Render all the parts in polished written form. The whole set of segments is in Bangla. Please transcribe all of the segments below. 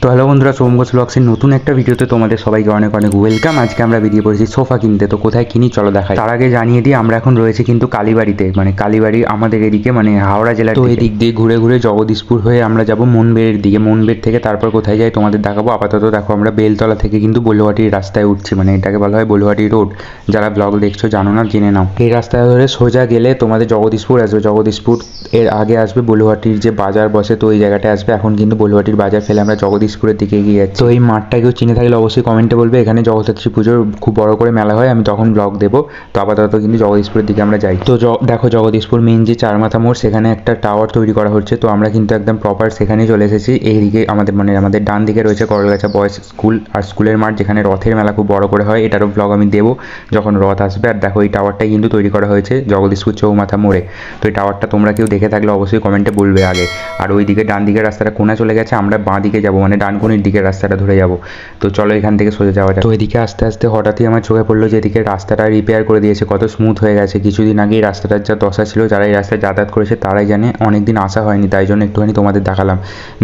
তো হ্যালো বন্ধুরা, সোম ঘোষ ব্লগসের নতুন একটা ভিডিওতে তোমাদের সবাইকে অনেক অনেক ওয়েলকাম। আজকে আমরা বেরিয়ে পড়েছি সোফা কিনতে। তো কোথায় কিনি চলো দেখাই। তার আগে জানিয়ে দিই, আমরা এখন রয়েছে কিন্তু কালীবাড়িতে, মানে কালীবাড়ি আমাদের এদিকে মানে হাওড়া জেলার। তো এদিক দিয়ে ঘুরে ঘুরে জগদীশপুর হয়ে আমরা যাব মনবেড়ের দিকে। মনবেড় থেকে তারপর কোথায় যাই তোমাদের দেখাবো। আপাতত দেখো আমরা বেলতলা থেকে কিন্তু বলুয়াটির রাস্তায় উঠছি, মানে এটাকে বলা হয় বলুয়াটি রোড। যারা ব্লগ দেখছো জানো না, জেনে নাও। এই রাস্তায় ধরে সোজা গেলে তোমাদের জগদীশপুর আসবে। জগদীশপুর এর আগে আসবে বলুয়াটির যে বাজার বসে, তো ওই জায়গাটায় আসবে। এখন কিন্তু বলুয়াটির বাজার ফেলে আমরা জগদীশপুরের দিকে এগিয়ে যাচ্ছি। তো এই মাঠটা কেউ চিনে থাকলে অবশ্যই কমেন্টে বলবে। এখানে জগদ্ধাত্রী পুজোর খুব বড় করে মেলা হয়, আমি তখন ব্লগ দেবো। তো আপাতত কিন্তু জগদীশপুরের দিকে আমরা যাই। তো দেখো জগদীশপুর মেন যে চারমাথা মোড়, সেখানে একটা টাওয়ার তৈরি করা হচ্ছে। তো আমরা কিন্তু একদম প্রপার সেখানে চলে এসেছি। এইদিকে আমাদের ডান দিকে রয়েছে করলগাছা বয়েজ স্কুল আর স্কুলের মাঠ, যেখানে রথের মেলা খুব বড় করে হয়। এটারও ব্লগ আমি দেবো যখন রথ আসবে। আর দেখো এই টাওয়ারটাই কিন্তু তৈরি করা হয়েছে জগদীশপুর চৌমাথা মোড়ে। তো এই টাওয়ারটা তোমরা কেউ দেখে থাকলে অবশ্যই কমেন্টে বলবে আগে। আর ওই দিকে ডান দিকের রাস্তাটা কোনা চলে গেছে, আমরা বাঁ দিকে যাবো, মানে ডানকুনির দিকের রাস্তাটা ধরে যাবো। তো চলো এখান থেকে সোজা যাওয়া যায়। তো এদিকে আস্তে আস্তে হঠাৎই আমার চোখে পড়লো যে এদিকে রাস্তাটা রিপেয়ার করে দিয়েছে, কত স্মুথ হয়ে গেছে। কিছুদিন আগে এই রাস্তাটার যা দশা ছিল, যারা এই রাস্তায় যাতায়াত করেছে তারাই জানে। অনেকদিন আসা হয়নি, তাই জন্য একটুখানি তোমাদের দেখালাম।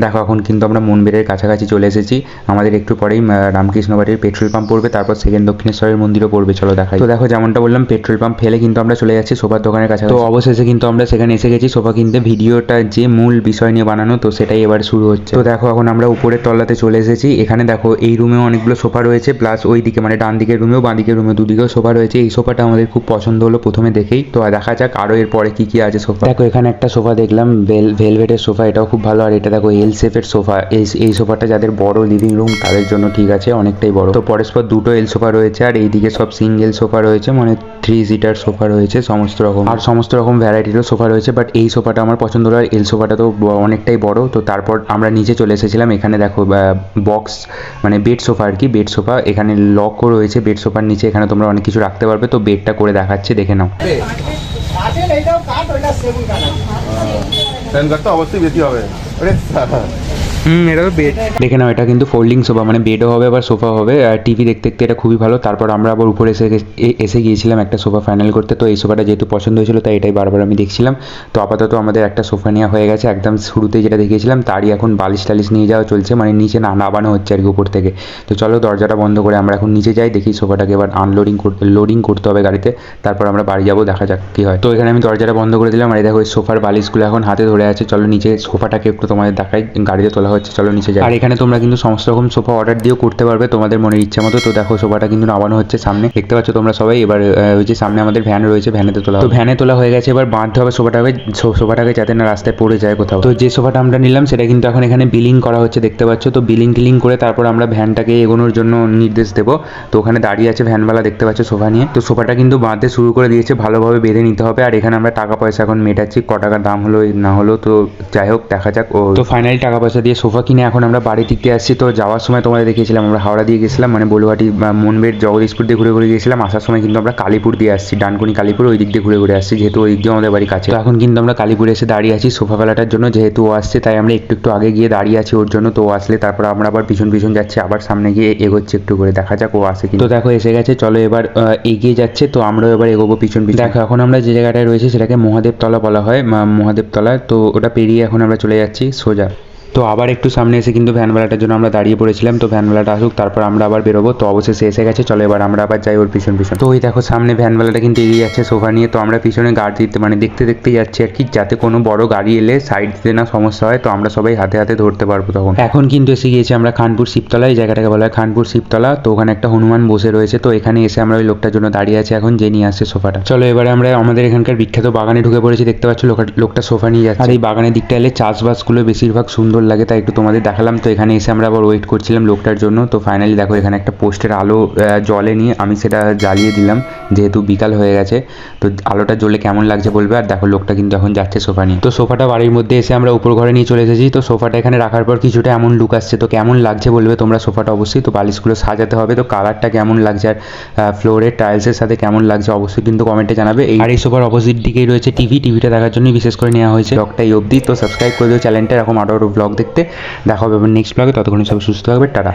দেখো এখন কিন্তু আমরা মনবেড়ের কাছাকাছি চলে এসেছি। আমাদের একটু পরেই রামকৃষ্ণ বাড়ির পেট্রোল পাম্প পড়বে, তারপর সেকেন্ড দক্ষিণেশ্বরের মন্দিরও পড়বে। চলো দেখাই। তো দেখো যেমনটা বললাম, পেট্রোল পাম্প ফেলে কিন্তু আমরা চলে যাচ্ছি সোফার দোকানের কাছে। তো অবশেষে কিন্তু আমরা সেখানে এসে গেছি সোফা কিনতে। ভিডিওটা যে মূল বিষয় নিয়ে বানানো, তো সেটাই এবার শুরু হচ্ছে। তো দেখো এখন আমরা উপরের তলাতে চলে এসেছি। এখানে দেখো এই রুমেও অনেকগুলো সোফা রয়েছে, প্লাস ওই দিকে মানে ডান দিকের রুমেও বাঁ দিকের রুমে দুদিকেও সোফা রয়েছে। এই সোফাটা আমাদের খুব পছন্দ হলো প্রথমে দেখেই। তো দেখা যাক আরও এরপরে কী কী আছে সোফা। দেখো এখানে একটা সোফা দেখলাম, ভেলভেটের সোফা, এটাও খুব ভালো। আর এটা দেখো এল শেপের সোফা। এই সোফাটা যাদের বড় লিভিং রুম তাদের জন্য ঠিক আছে, অনেকটাই বড়। তো পরস্পর দুটো এল সোফা রয়েছে, আর এইদিকে সব সিঙ্গেল সোফা রয়েছে, মানে 3 সিটার সোফা রয়েছে সমস্ত রকম। আর সমস্ত রকম ভ্যারাইটিরও সোফা রয়েছে, বাট এই সোফাটা আমার পছন্দ হলো। আর এল সোফাটা তো অনেকটাই বড়। তো তারপর আমরা নিচে চলে এসেছিলাম। এখানে দেখো বক্স মানে বেড সোফা আর কি, বেড সোফা। এখানে লকও রয়েছে বেড সোফার নিচে, এখানে তোমরা অনেক কিছু রাখতে পারবে। তো বেডটা করে দেখাচ্ছে, দেখে নাও। অবশ্যই বেশি হবে। এটা তো বেড, দেখে নাও। এটা কিন্তু ফোল্ডিং সোফা, মানে বেডও হবে আবার সোফা হবে। আর টিভি দেখতে দেখতে এটা খুবই ভালো। তারপর আমরা আবার উপরে এসে গিয়েছিলাম একটা সোফা ফাইনাল করতে। তো এই সোফাটা যেহেতু পছন্দ হয়েছিল, তাই এটাই বারবার আমি দেখছিলাম। তো আপাতত আমাদের একটা সোফা নেওয়া হয়ে গেছে। একদম শুরুতেই যেটা দেখিয়েছিলাম তারই এখন বালিশ টালিশ নিয়ে যাওয়া চলছে, মানে নিচে নামানো হচ্ছে আর কি উপর থেকে। তো চলো দরজাটা বন্ধ করে আমরা এখন নিচে যাই, দেখি সোফাটাকে এবার লোডিং করতে হবে গাড়িতে। তারপর আমরা বাড়ি যাবো, দেখা যাক কী হয়। তো এখানে আমি দরজাটা বন্ধ করে দিলাম। আর দেখো ওই সোফার বালিশগুলো এখন হাতে ধরে আছে। চলো নিচে সোফাটাকে একটু তোমাদের দেখাই, গাড়িতে তোলা হচ্ছে। চলো নিচে যাই। আর এখানে তোমরা কিন্তু সমস্ত রকম সোফা অর্ডার দিয়েও করতে পারবে তোমাদের মনের ইচ্ছা মতো। তো দেখো সোফাটা কিন্তু নামানো হচ্ছে সামনে, দেখতে পাচ্ছ তোমরা সবাই। এবার ওই যে সামনে আমাদের ভ্যান রয়েছে, ভ্যানেতে তোলা। তো ভ্যানে তোলা হয়ে গেছে, এবার বাঁধতে হবে সোফাটাকে যাতে না রাস্তায় পড়ে যায় কোথাও। তো যে সোফাটা আমরা নিলাম সেটা কিন্তু এখন এখানে বিলিং করা হচ্ছে, দেখতে পাচ্ছ। তো বিলিং করে তারপর আমরা ভ্যানটাকে এগোনোর জন্য নির্দেশ দেবো। তো ওখানে দাঁড়িয়ে আছে ভ্যানওয়ালা, দেখতে পাচ্ছ সোফা নিয়ে। তো সোফাটা কিন্তু বাঁধতে শুরু করে দিয়েছে, ভালোভাবে বেঁধে নিতে হবে। আর এখানে আমরা টাকা পয়সা এখন মেটাচ্ছি, ক টাকার দাম হলো না হলো। তো যাই হোক দেখা যাক। তো ফাইনালি টাকা পয়সা দিয়ে সোফা কিনে এখন আমরা বাড়ির দিকে আসছি। তো যাওয়ার সময় তোমাদের দেখিয়েছিলাম আমরা হাওড়া দিয়ে গেছিলাম, মানে বলুয়াটি মনবেড় জগদীশপুর দিয়ে ঘুরে ঘুরে গিয়েছিলাম। আসার সময় কিন্তু আমরা কালীপুর দিয়ে আসছি, ডানকুনি কালীপুর, ওই দিক দিয়ে ঘুরে ঘুরে আসছি, যেহেতু ওই দিক দিয়ে আমাদের বাড়ি কাছে। তো এখন কিন্তু আমরা কালীপুরে এসে দাঁড়িয়ে আছি সোফা ফেলাটার জন্য। যেহেতু ও আসছে তাই আমরা একটু আগে গিয়ে দাঁড়িয়ে আছি ওর জন্য। তো ও আসলে তারপর আমরা আবার পিছন যাচ্ছি, আবার সামনে গিয়ে এগোচ্ছি একটু করে, দেখা যাক ও আসে কি। তো দেখো এসে গেছে, চলো এবার এগিয়ে যাচ্ছে। তো আমরাও এবার এগোবো পিছন। দেখো এখন আমরা যে জায়গাটায় রয়েছি সেটাকে মহাদেবতলা বলা হয়, মহাদেবতলা। তো ওটা পেরিয়ে এখন আমরা চলে যাচ্ছি সোজা। তো আবার একটু সামনে এসে কিন্তু ভ্যানওয়ালাটার জন্য আমরা দাঁড়িয়ে পড়েছিলাম। তো ভ্যানওয়ালাটা আসুক, তারপর আমরা আবার বেরোবো। তো অবশেষে এসে গেছে, চলো এবার আমরা আবার যাই ওর পিছন। তো ওই দেখো সামনে ভ্যানওয়ালাটা কিন্তু এগিয়ে যাচ্ছে সোফা নিয়ে। তো আমরা পিছনে গার্ড দিতে মানে দেখতে যাচ্ছি আর কি, যাতে কোনো বড় গাড়ি এলে সাইড দিতে না সমস্যা হয়। তো আমরা সবাই হাতে ধরতে পারবো তখন। এখন কিন্তু এসে গিয়েছি আমরা খানপুর শিবতলা, এই জায়গাটাকে বলা হয় খানপুর শিবতলা। তো ওখানে একটা হনুমান বসে রয়েছে। তো এখানে এসে আমরা ওই লোকটার জন্য দাঁড়িয়ে আছি এখন, যে নিয়ে আসছে সোফাটা। চলো এবারে আমরা আমাদের এখানকার বিখ্যাত বাগানে ঢুকে পড়েছি, দেখতে পাচ্ছ লোকটা সোফা নিয়ে যাচ্ছে। আর এই বাগানের দিকটা এলে চাষবাসগুলো বেশিরভাগ সুন্দর লাগে, তাই একটু তোমাদের দেখালাম। তো এখানে এসে আমরা আবার ওয়েট করছিলাম লোকটার জন্য। তো ফাইনালি দেখো এখানে একটা পোস্টের আলো জ্বলে নিয়ে আমি সেটা জ্বালিয়ে দিলাম, যেহেতু বিকাল হয়ে গেছে। তো আলোটা জ্বলে কেমন লাগছে বলবে। আর দেখো লোকটা কিন্তু এখন যাচ্ছে সোফা নিয়ে। তো সোফাটা বাড়ির মধ্যে এসে আমরা উপর ঘরে নিয়ে চলে এসেছি। তো সোফাটা এখানে রাখার পর কিছুটা এমন লুক আসছে। তো কেমন লাগছে বলবে তোমরা সোফাটা অবশ্যই। তো বালিশগুলো সাজাতে হবে, তো কালারটা কেমন লাগছে আর ফ্লোরের টাইলসের সাথে কেমন লাগছে অবশ্যই কিন্তু কমেন্টে জানাবে। আর এই সোফার অপোজিট দিকেই রয়েছে টিভিটা দেখার জন্যই বিশেষ করে নেওয়া হয়েছে। ব্লগটা এই অবধি। তো সাবস্ক্রাইব করে দিও চ্যানেলটা এরকম আরও ব্লগ দেখতে। দেখা হবে নেক্সট ব্লগে, ততক্ষণ সব সুস্থ থাকবে, টাটা।